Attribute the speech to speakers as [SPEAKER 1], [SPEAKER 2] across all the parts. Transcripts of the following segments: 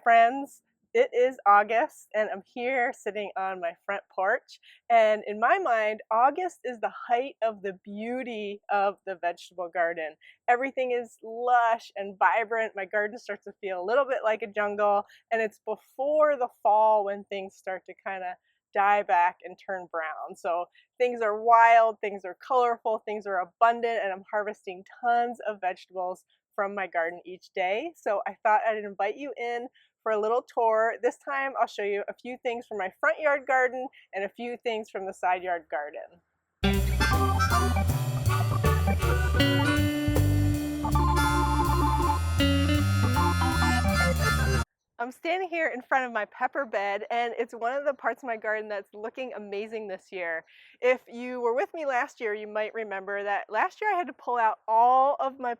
[SPEAKER 1] friends. It is August and I'm here sitting on my front porch, and in my mind August is the height of the beauty of the vegetable garden. Everything is lush and vibrant. My garden starts to feel a little bit like a jungle, and it's before the fall when things start to kind of die back and turn brown. So things are wild, things are colorful, things are abundant, and I'm harvesting tons of vegetables from my garden each day. So I thought I'd invite you in for a little tour. This time I'll show you a few things from my front yard garden and a few things from the side yard garden. I'm standing here in front of my pepper bed, and it's one of the parts of my garden that's looking amazing this year. If you were with me last year, you might remember that last year I had to pull out all of my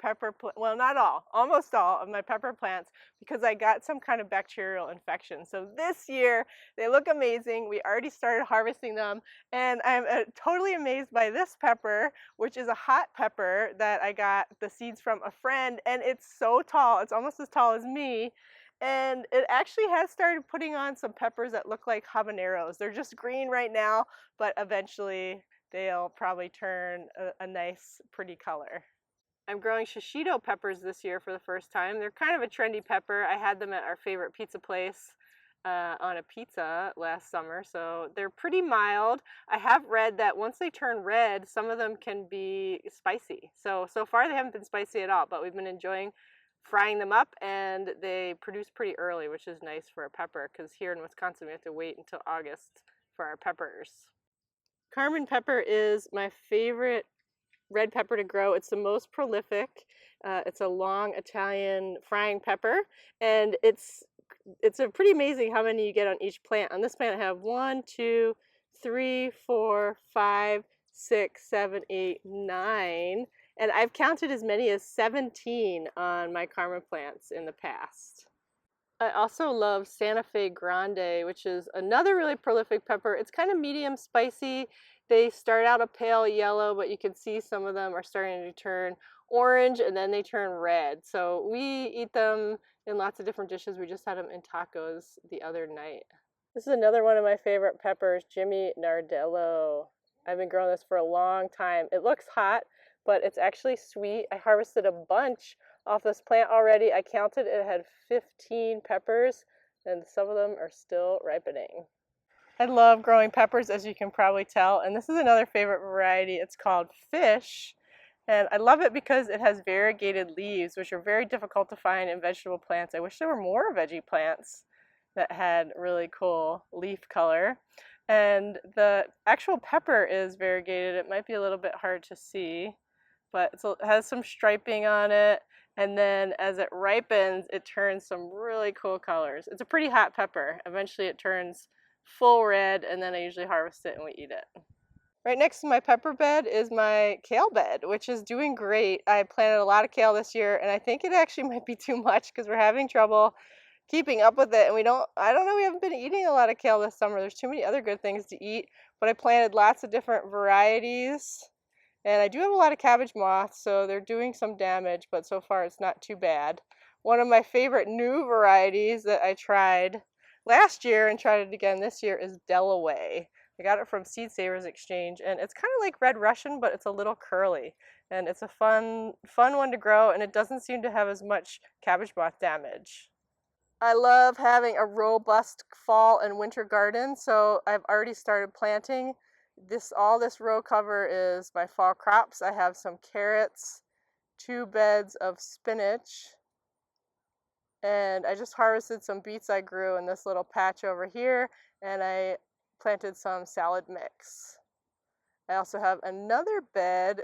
[SPEAKER 1] well, not all, almost all of my pepper plants because I got some kind of bacterial infection. So this year they look amazing. We already started harvesting them, and I'm totally amazed by this pepper, which is a hot pepper that I got the seeds from a friend, and it's so tall. It's almost as tall as me. And it actually has started putting on some peppers that look like habaneros. They're just green right now, but eventually they'll probably turn a nice, pretty color. I'm growing shishito peppers this year for the first time. They're kind of a trendy pepper. I had them at our favorite pizza place on a pizza last summer, so they're pretty mild. I have read that once they turn red, some of them can be spicy. So far they haven't been spicy at all, but we've been enjoying frying them up, and they produce pretty early, which is nice for a pepper because here in Wisconsin we have to wait until August for our peppers. Carmen pepper is my favorite red pepper to grow. It's the most prolific. It's a long Italian frying pepper, and it's pretty amazing how many you get on each plant. On this plant I have 1, 2, 3, 4, 5, 6, 7, 8, 9. And I've counted as many as 17 on my Carmen plants in the past. I also love Santa Fe Grande, which is another really prolific pepper. It's kind of medium spicy. They start out a pale yellow, but you can see some of them are starting to turn orange and then they turn red. So we eat them in lots of different dishes. We just had them in tacos the other night. This is another one of my favorite peppers, Jimmy Nardello. I've been growing this for a long time. It looks hot, but it's actually sweet. I harvested a bunch off this plant already. I counted, it had 15 peppers, and some of them are still ripening. I love growing peppers, as you can probably tell, and this is another favorite variety. It's called Fish, and I love it because it has variegated leaves, which are very difficult to find in vegetable plants. I wish there were more veggie plants that had really cool leaf color. And the actual pepper is variegated. It might be a little bit hard to see, but it has some striping on it, and then as it ripens it turns some really cool colors. It's a pretty hot pepper. Eventually it turns full red, and then I usually harvest it and we eat it. Right next to my pepper bed is my kale bed, which is doing great. I planted a lot of kale this year, and I think it actually might be too much because we're having trouble keeping up with it, and I don't know, we haven't been eating a lot of kale this summer. There's too many other good things to eat, but I planted lots of different varieties. And I do have a lot of cabbage moths, so they're doing some damage, but so far it's not too bad. One of my favorite new varieties that I tried last year and tried it again this year is Delaway. I got it from Seed Savers Exchange, and it's kind of like Red Russian, but it's a little curly. And it's a fun one to grow, and it doesn't seem to have as much cabbage moth damage. I love having a robust fall and winter garden, so I've already started planting. All this row cover is my fall crops. I have some carrots, 2 beds of spinach, and I just harvested some beets I grew in this little patch over here, and I planted some salad mix. I also have another bed,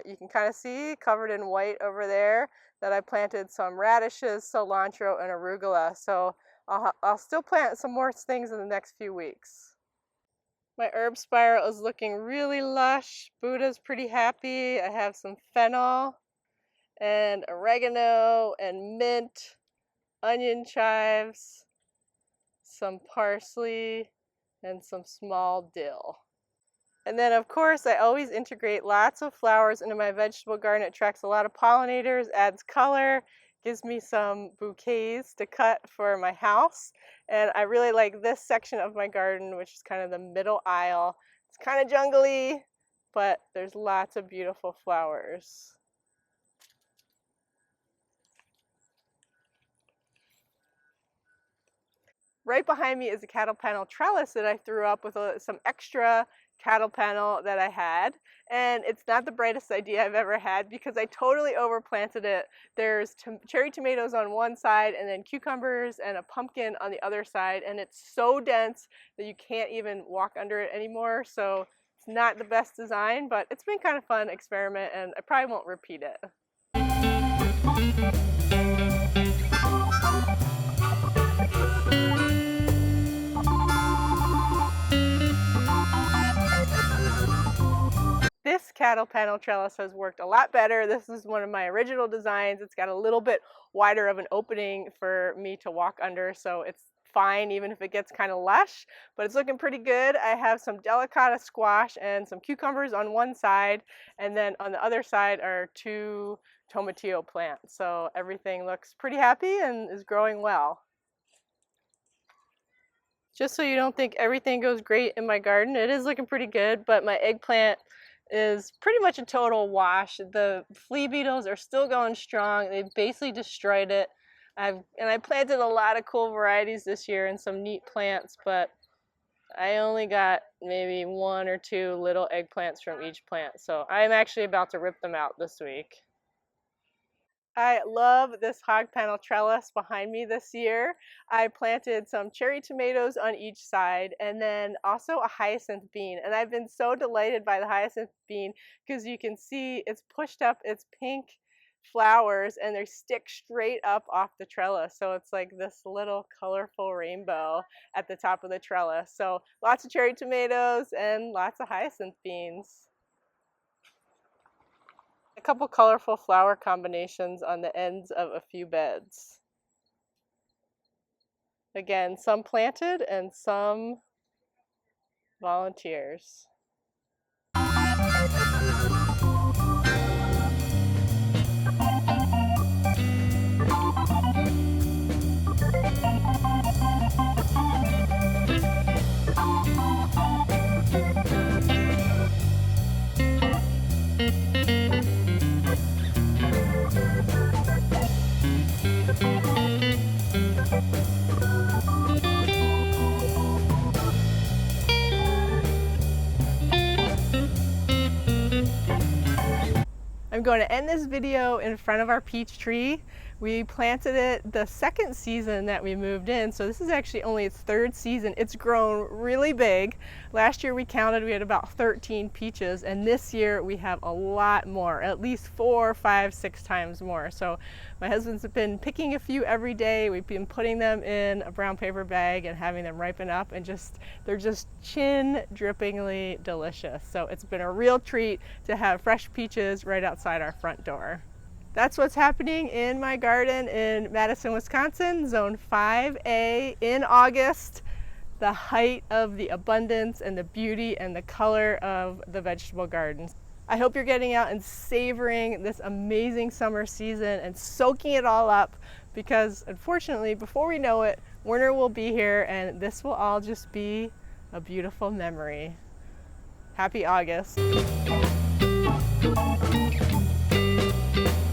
[SPEAKER 1] you can kind of see covered in white over there, that I planted some radishes, cilantro, and arugula. So I'll still plant some more things in the next few weeks. My herb spiral is looking really lush. Buddha's pretty happy. I have some fennel and oregano and mint, onion chives, some parsley, and some small dill. And then of course I always integrate lots of flowers into my vegetable garden. It attracts a lot of pollinators, adds color, Gives me some bouquets to cut for my house. And I really like this section of my garden, which is kind of the middle aisle. It's kind of jungly, but there's lots of beautiful flowers. Right behind me is a cattle panel trellis that I threw up with some extra cattle panel that I had. And it's not the brightest idea I've ever had because I totally overplanted it. There's cherry tomatoes on one side and then cucumbers and a pumpkin on the other side. And it's so dense that you can't even walk under it anymore. So it's not the best design, but it's been kind of fun experiment and I probably won't repeat it. This cattle panel trellis has worked a lot better. This is one of my original designs. It's got a little bit wider of an opening for me to walk under, so it's fine even if it gets kind of lush, but it's looking pretty good. I have some delicata squash and some cucumbers on one side, and then on the other side are 2 tomatillo plants. So everything looks pretty happy and is growing well. Just so you don't think everything goes great in my garden, it is looking pretty good, but my eggplant is pretty much a total wash. The flea beetles are still going strong. They basically destroyed it. I planted a lot of cool varieties this year and some neat plants, but I only got maybe 1 or 2 little eggplants from each plant. So I'm actually about to rip them out this week. I love this hog panel trellis behind me this year. I planted some cherry tomatoes on each side and then also a hyacinth bean. And I've been so delighted by the hyacinth bean because you can see it's pushed up its pink flowers and they stick straight up off the trellis. So it's like this little colorful rainbow at the top of the trellis. So lots of cherry tomatoes and lots of hyacinth beans. A couple colorful flower combinations on the ends of a few beds. Again, some planted and some volunteers. I'm going to end this video in front of our peach tree. We planted it the 2nd season that we moved in, so this is actually only its 3rd season. It's grown really big. Last year we counted, we had about 13 peaches, and this year we have a lot more, at least 4, 5, 6 times more. So my husband's been picking a few every day. We've been putting them in a brown paper bag and having them ripen up, and they're just chin drippingly delicious. So it's been a real treat to have fresh peaches right outside our front door. That's what's happening in my garden in Madison, Wisconsin, Zone 5A in August. The height of the abundance and the beauty and the color of the vegetable gardens. I hope you're getting out and savoring this amazing summer season and soaking it all up because unfortunately, before we know it, winter will be here and this will all just be a beautiful memory. Happy August.